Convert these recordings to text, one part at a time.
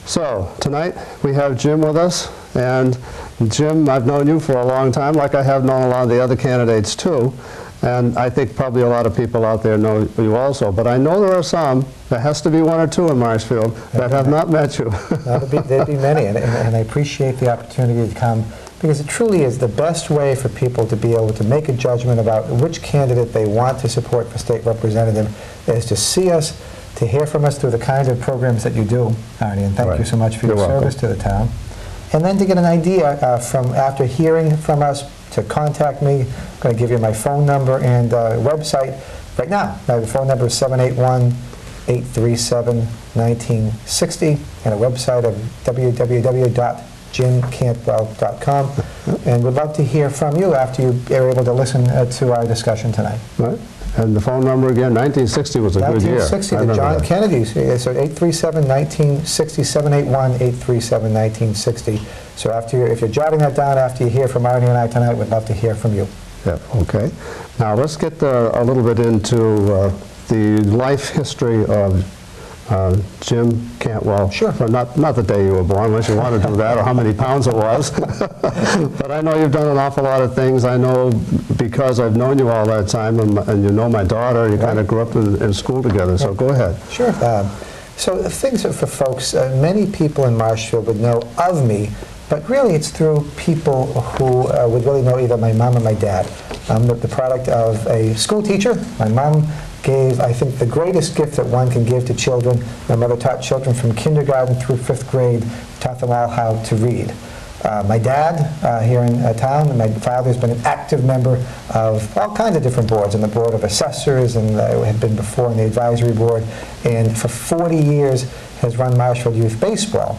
So, tonight we have Jim with us, and Jim, I've known you for a long time, like I have known a lot of the other candidates too, and I think probably a lot of people out there know you also, but I know there are some, there has to be one or two in Marshfield, that have not met you. There'd be many, and I appreciate the opportunity to come, because it truly is the best way for people to be able to make a judgment about which candidate they want to support for state representative, is to see us, to hear from us through the kind of programs that you do, Arnie, and thank you so much for your service to the town. And then to get an idea from after hearing from us, to contact me. I'm going to give you my phone number and website right now. My phone number is 781-837-1960, and a website of www.jimcantwell.com. And we'd love to hear from you after you are able to listen to our discussion tonight. Right. And the phone number again, 1960 was a good year. 1960, the John Kennedys. So 837-1960, 781-837-1960. So if you're jotting that down after you hear from Arnie and I tonight, we'd love to hear from you. Yeah, okay. Now let's get a little bit into the life history of Jim Cantwell. Sure. Well, not the day you were born, unless you want to do that, or how many pounds it was. But I know you've done an awful lot of things. I know because I've known you all that time, and you know my daughter, you kind of grew up in school together, so go ahead. Sure. So things for folks, many people in Marshfield would know of me, but really it's through people who would really know either my mom or my dad. I'm the product of a school teacher. My mom gave, I think, the greatest gift that one can give to children. My mother taught children from kindergarten through 5th grade, taught them all how to read. My dad here in town, my father's been an active member of all kinds of different boards, on the Board of Assessors, and had been before on the Advisory Board, and for 40 years has run Marshfield Youth Baseball.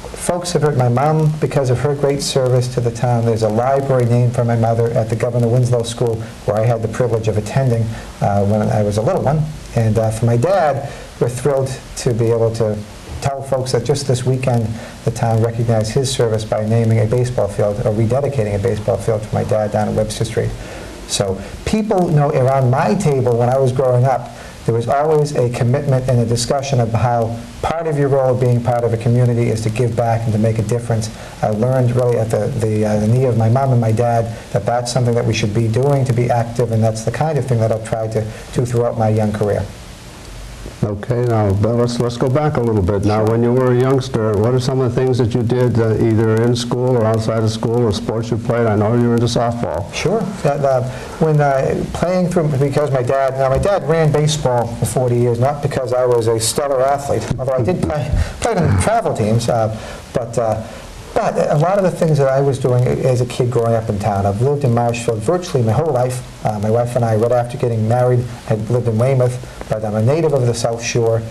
Folks have heard my mom, because of her great service to the town. There's a library named for my mother at the Governor Winslow School, where I had the privilege of attending when I was a little one. And for my dad, we're thrilled to be able to tell folks that just this weekend the town recognized his service by naming a baseball field, or rededicating a baseball field for my dad down at Webster Street. So people know around my table when I was growing up, there was always a commitment and a discussion of how part of your role of being part of a community is to give back and to make a difference. I learned really at the knee of my mom and my dad that that's something that we should be doing, to be active, and that's the kind of thing that I've tried to do throughout my young career. Okay, now let's go back a little bit. Now, when you were a youngster, what are some of the things that you did either in school or outside of school, or sports you played? I know you were into softball. Sure. When playing through, because my dad ran baseball for 40 years, not because I was a stellar athlete, although I did play on travel teams, but a lot of the things that I was doing as a kid growing up in town, I've lived in Marshfield virtually my whole life. My wife and I, right after getting married, had lived in Weymouth, but I'm a native of the South Shore.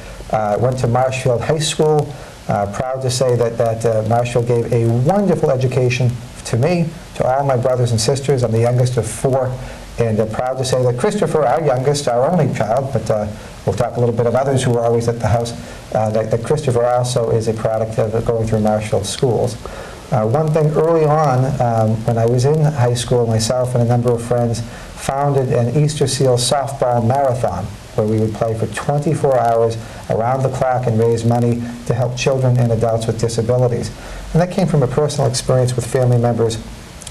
Went to Marshfield High School. Proud to say that Marshfield gave a wonderful education to me, to all my brothers and sisters. I'm the youngest of 4, and proud to say that Christopher, our youngest, our only child, but we'll talk a little bit of others who were always at the house, that Christopher also is a product of going through Marshfield schools. One thing early on, when I was in high school, myself and a number of friends founded an Easter Seal softball marathon, where we would play for 24 hours around the clock and raise money to help children and adults with disabilities. And that came from a personal experience with family members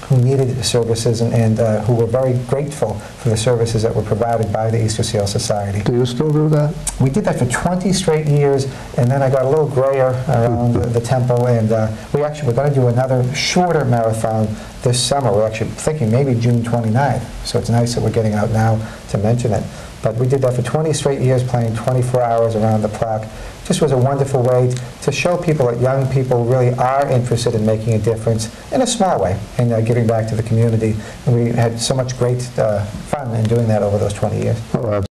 who needed services and who were very grateful for the services that were provided by the Easter Seal Society. Do you still do that? We did that for 20 straight years, and then I got a little grayer around the temple, and we're going to do another shorter marathon this summer. We're actually thinking maybe June 29th, so it's nice that we're getting out now to mention it. But we did that for 20 straight years, playing 24 hours around the clock. Just was a wonderful way to show people that young people really are interested in making a difference in a small way and giving back to the community. And we had so much great fun in doing that over those 20 years. Oh,